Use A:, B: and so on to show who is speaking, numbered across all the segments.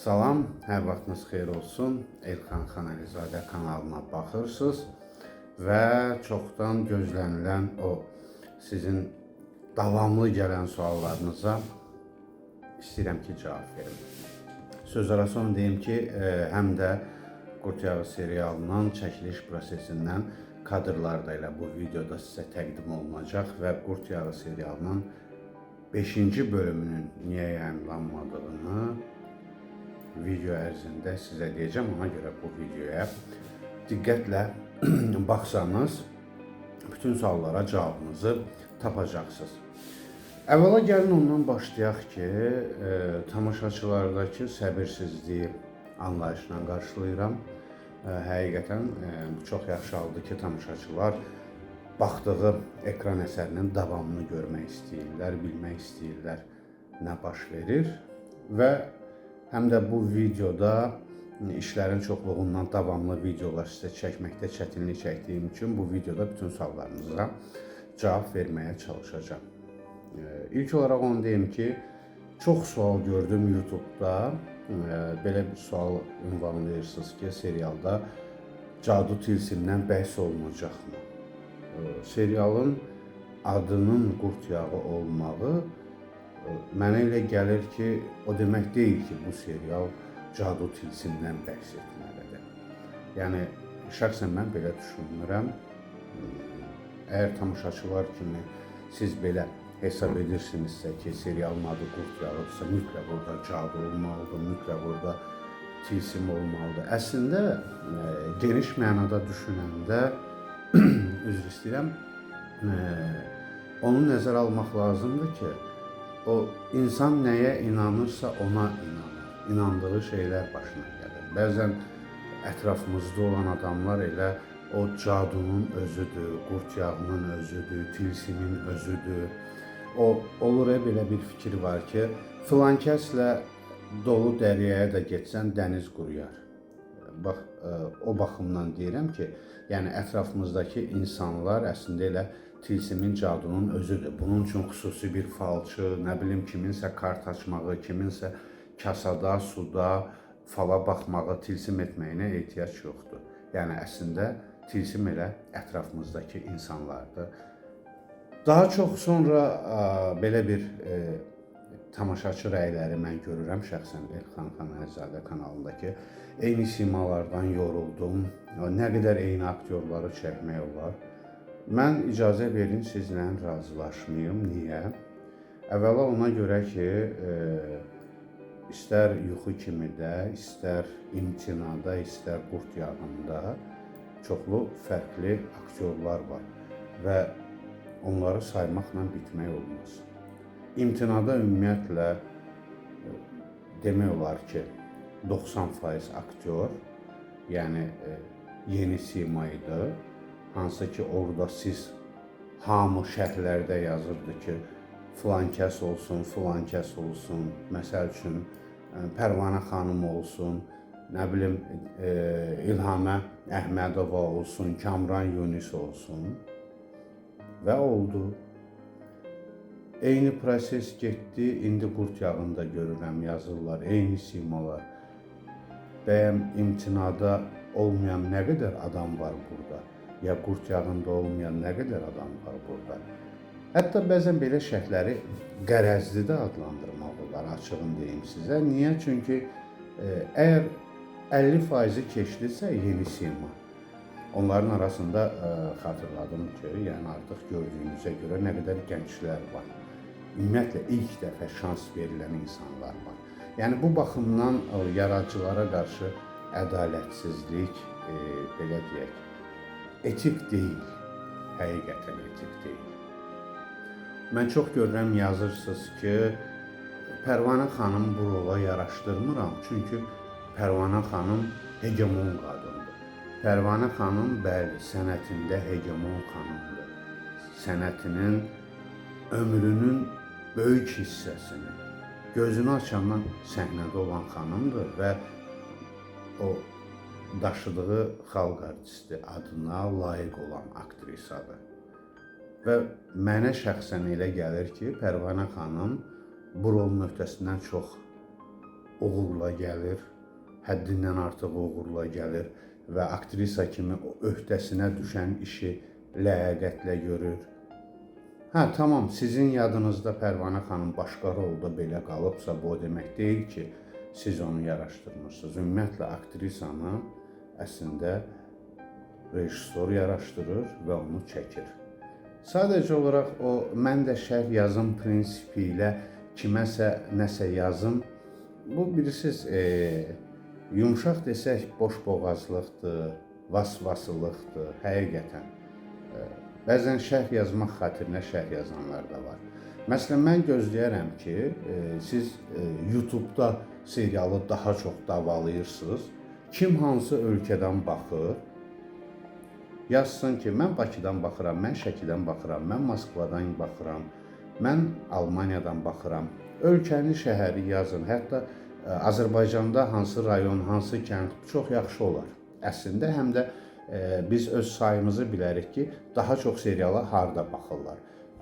A: Salam, hər vaxtınız xeyir olsun. Elxan Xanəlizadə kanalına baxırsınız və çoxdan gözlənilən o sizin davamlı gələn suallarınıza istəyirəm ki, cavab verim. Söz arası onu deyim ki, həm də Qurd Yağı serialının çəkiliş prosesindən kadrlar da elə bu videoda sizə təqdim olunacaq və Qurd Yağı serialının 5-ci bölümünün niyə yayımlanmadığını video ərzində sizə deyəcəm. Ona görə bu videoya diqqətlə baxsanız bütün suallara cavabınızı tapacaqsınız. Əvvəla gəlin ondan başlayaq ki, tamaşaçılardakı səbirsizliyi anlayışla qarşılayıram. Həqiqətən bu çox yaxşı haldır ki, tamaşaçılar baxdığı ekran əsərinin davamını görmək istəyirlər, bilmək istəyirlər nə baş verir və həm də bu videoda işlərin çoxluğundan davamlı videolar sizə çəkməkdə çətinlik çəkdiyim üçün bu videoda bütün suallarınıza cavab verməyə çalışacağım. İlk olaraq onu deyim ki, çox sual gördüm YouTube'da. Belə bir sual ünvanlayırsınız ki, serialda cadu tilsimdən bəhs olunacaqmı? Serialın adının Qurd Yağı olmağı mənə elə gəlir ki, o demək deyil ki, bu serial cadu tilsimdən bəhs etməlidir. Yəni, şəxsən mən belə düşünmürəm. Əgər tamaşaçılar kimi siz belə hesab edirsinizsə ki, serialın adı Qurd Yağıdırsa, mütləq orada cadu olmalıdır, mütləq orada tilsim olmalıdır. Əslində, geniş mənada düşünəndə, üzr istəyirəm, onu nəzərə almaq lazımdır ki, o insan nəyə inanırsa ona inanır. İnandığı şeylər başına gəlir. Bəzən ətrafımızda olan adamlar elə o cadunun özüdür, Qurd Yağının özüdür, tilsimin özüdür. O olur belə bir fikir var ki, filan kəslə dolu dəryaya da getsən dəniz quruyar. Bax, o baxımdan deyirəm ki, yəni ətrafımızdakı insanlar əslində elə tilsimin, cadunun özüdür. Bunun üçün xüsusi bir falçı, nə bilim, kiminsə kart açmağı, kiminsə kasada, suda fala baxmağı, tilsim etməyinə ehtiyac yoxdur. Yəni əslində tilsim elə ətrafımızdakı insanlardır. Daha çox sonra belə bir tamaşaçı rəyləri mən görürəm şəxsən Elxan Xanəlizadə kanalındakı. Eyni simalardan yoruldum. Nə qədər eyni aktyorları çəkmək olar. Mən icazə verin sizlə razılaşmayım. Niyə? Əvvəla ona görə ki, istər yuxu kimidə, istər imtinada, istər Qurd Yağında çoxlu fərqli aktyorlar var və onları saymaqla bitmək olmaz. İmtinada ümumiyyətlə demək olar ki, 90% aktyor, yəni yeni sima idi. Hansı ki, orada siz hamı şərhlərdə yazırdı ki, filan kəs olsun, filan kəs olsun. Məsəl üçün, Pərvanə xanım olsun, nə bilim, İlhamə Əhmədova olsun, Kamran Yunis olsun və oldu. Eyni proses getdi, indi Qurd Yağında görürəm, yazırlar, eyni simalar. Bəyəm imtinada olmayan nə qədər adam var burada? Ya Qurd Yağında olmayan nə qədər adam var burada? Hətta bəzən belə şərhləri qərəzli də adlandırmaq olar, açığını deyim sizə. Niyə? Çünki əgər 50%-i keçdisə yeni sima. Onların arasında xatırladım ki, yəni artıq gördüyünüzə görə nə qədər gənclər var. Ümumiyyətlə ilk dəfə şans verilən insanlar var. Yəni bu baxımdan yaradıcılara qarşı ədalətsizlik, belə deyək, etik deyil, həqiqətən etik deyil. Mən çox görürəm, yazırsınız ki, Pərvanə xanım bu rola yaraşdırmıram, çünki Pərvanə xanım hegemon qadındır. Pərvanə xanım, bəli, sənətində hegemon xanımdır. Sənətinin, ömrünün böyük hissəsini gözünü açandan səhnədə olan xanımdır və o daşıdığı xalq artisti adına layiq olan aktrisadır. Və mənə şəxsən elə gəlir ki, Pərvanə xanım bu rolun öhdəsindən çox uğurla gəlir, həddindən artıq uğurla gəlir və aktrisa kimi o öhdəsinə düşən işi ləyaqətlə görür. Hə, tamam, sizin yadınızda Pərvanə xanım başqa rolda belə qalıbsa, bu o demək deyil ki, siz onu yaraşdırmırsınız. Ümumiyyətlə, aktrisanı əslində rejissor yaraşdırır və onu çəkir. Sadəcə olaraq mən də şərh yazım prinsipi ilə kiməsə nəsə yazım. Bu bilirsiniz, yumşaq desək boşboğazlıqdır, vasvasılıqdır, həqiqətən. Bəzən şərh yazmaq xatirinə şərh yazanlar da var. Məsələn, mən gözləyərəm ki, siz YouTube-da serialı daha çox davalayırsınız. Kim hansı ölkədən baxır, yazsın ki, mən Bakıdan baxıram, mən Şəkidən baxıram, mən Moskvadan baxıram, mən Almaniyadan baxıram. Ölkəni, şəhəri yazın. Hətta Azərbaycanda hansı rayon, hansı kənd çox yaxşı olar. Əslində, həm də biz öz sayımızı bilərik ki, daha çox seriala harda baxırlar.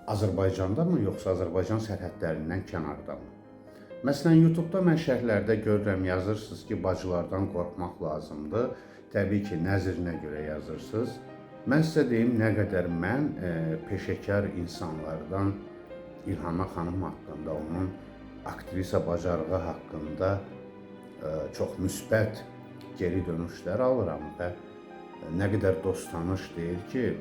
A: Azərbaycanda mı, yoxsa Azərbaycan sərhədlərindən kənarda mı? Məsələn, YouTube-da mən şərhlərdə görürəm, yazırsınız ki, bacılardan qorxmaq lazımdır. Təbii ki, nəzrinə görə yazırsınız. Mən sizə deyim, nə qədər mən peşəkar insanlardan İlham xanım haqqında, onun aktrisa bacarığı haqqında çox müsbət geri dönüşlər alıram və nə qədər dost tanış deyir ki,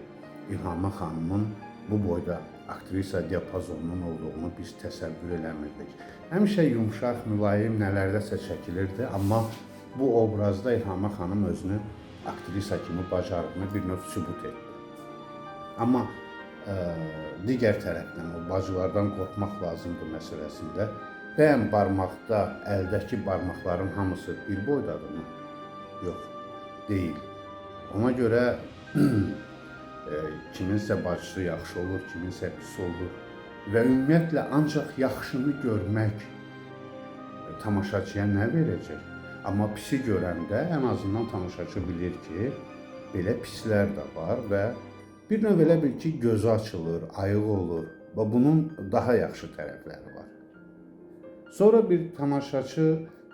A: İlham xanımın bu boyda aktrisa diapazonunun olduğunu biz təsəvvür eləmirdik. Həmişə yumşaq, mülayim nələrdəsə çəkilirdi, amma bu obrazda İlham xanım özünü aktrisa kimi bacarığını bir növ sübut etdi. Amma digər tərəfdən o bacılardan qorxmaq lazımdır məsələsində bəyəm barmaqda, əldəki barmaqların hamısı bir boydadırmı? Yox, deyil. Ona görə kiminsə bacısı yaxşı olur, kiminsə pis olur və ümumiyyətlə ancaq yaxşını görmək tamaşaçıya nə verəcək? Amma pisi görəndə ən azından tamaşaçı bilir ki, belə pislər də var və bir növ elə bil ki, gözü açılır, ayıq olur və bunun daha yaxşı tərəfləri var. Sonra bir tamaşaçı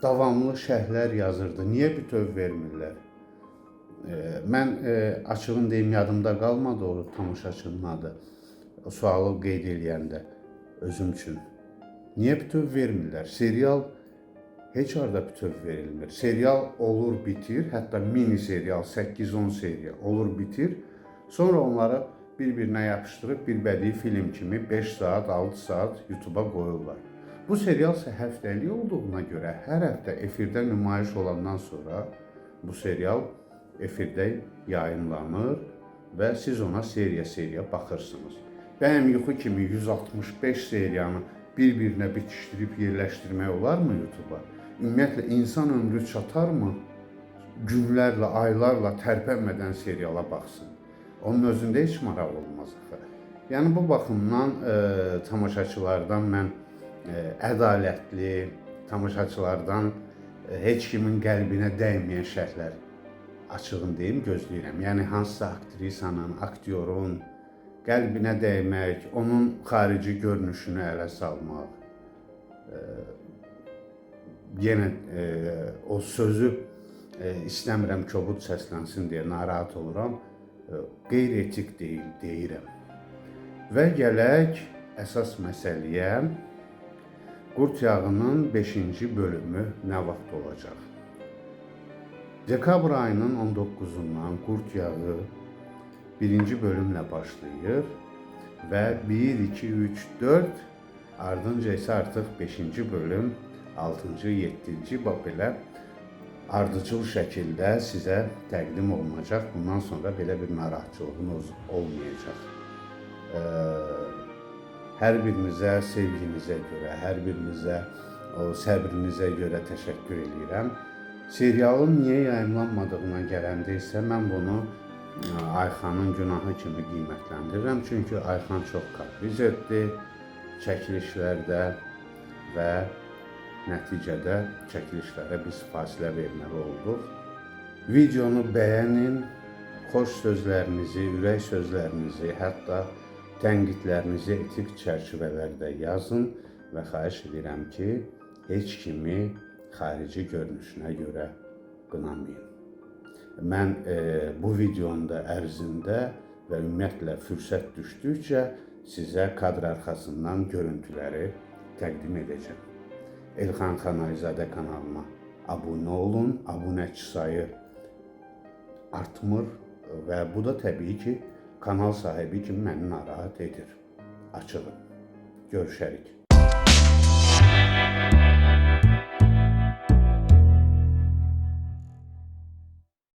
A: davamlı şərhlər yazırdı. Niyə bütöv vermirlər? Mən açığın deyim, yadımda qalmadı o tamaşaçının adı. O sualı qeyd eləyəndə özüm üçün. Niyə bütöv vermirlər? Serial heç arada bütöv verilmir. Serial olur, bitir, hətta mini serial, 8-10 seriya olur, bitir. Sonra onları bir-birinə yapışdırıb bir bədii film kimi 5 saat, 6 saat YouTube-a qoyurlar. Bu serial isə həftəlik olduğuna görə hər həftə efirdə nümayiş olandan sonra bu serial efirdə yayınlanır və siz ona seriya baxırsınız. Bəyəm yuxu kimi 165 seriyanı bir-birinə bitişdirib yerləşdirmək olarmı YouTube-a? Ümumiyyətlə, insan ömrü çatarmı? Günlərlə, aylarla tərpənmədən seriala baxsın. Onun özündə heç maraq olmaz axı. Yəni, bu baxımdan tamaşaçılardan mən ədalətli, tamaşaçılardan heç kimin qəlbinə dəyməyən şərhlər açığın deyim, gözləyirəm. Yəni, hansısa aktrisanın, aktyorun qəlbinə dəymək, onun xarici görünüşünü ələ salmaq, yenə o sözü istəmirəm kobud səslənsin deyə narahat oluram, qeyri-etik deyil, deyirəm. Və gələk əsas məsələyə, Qurd Yağının 5-ci bölümü nə vaxt olacaq? Dekabr ayının 19-undan Qurd Yağı 1-ci bölümlə başlayır və 1, 2, 3, 4, ardınca isə artıq 5-ci bölüm, 6-cı, 7-ci belə ardıcıl şəkildə sizə təqdim olunacaq. Bundan sonra belə bir narahatçılığınız olmayacaq. Hər birinizə sevginizə görə, hər birinizə o səbrinizə görə təşəkkür edirəm. Serialın niyə yayımlanmadığına gələndə isə mən bunu Ayxanın günahı kimi qiymətləndirirəm. Çünki Ayxan çox kapriz etdi çəkilişlərdə və nəticədə çəkilişlərə biz fasilə verməli olduq. Videonu bəyənin, xoş sözlərinizi, ürək sözlərinizi, hətta tənqidlərinizi etik çərçivələrdə yazın və xahiş edirəm ki, heç kimi xarici görünüşünə görə qınamayın. Mən bu videonun da ərzində və ümumiyyətlə fürsət düşdükcə sizə kadr arxasından görüntüləri təqdim edəcəm. Elxan Xanayzadə kanalıma abunə olun, abunəçi sayı artmır və bu da təbii ki, kanal sahibi kimi məni narahat edir. Açığım. Görüşərik.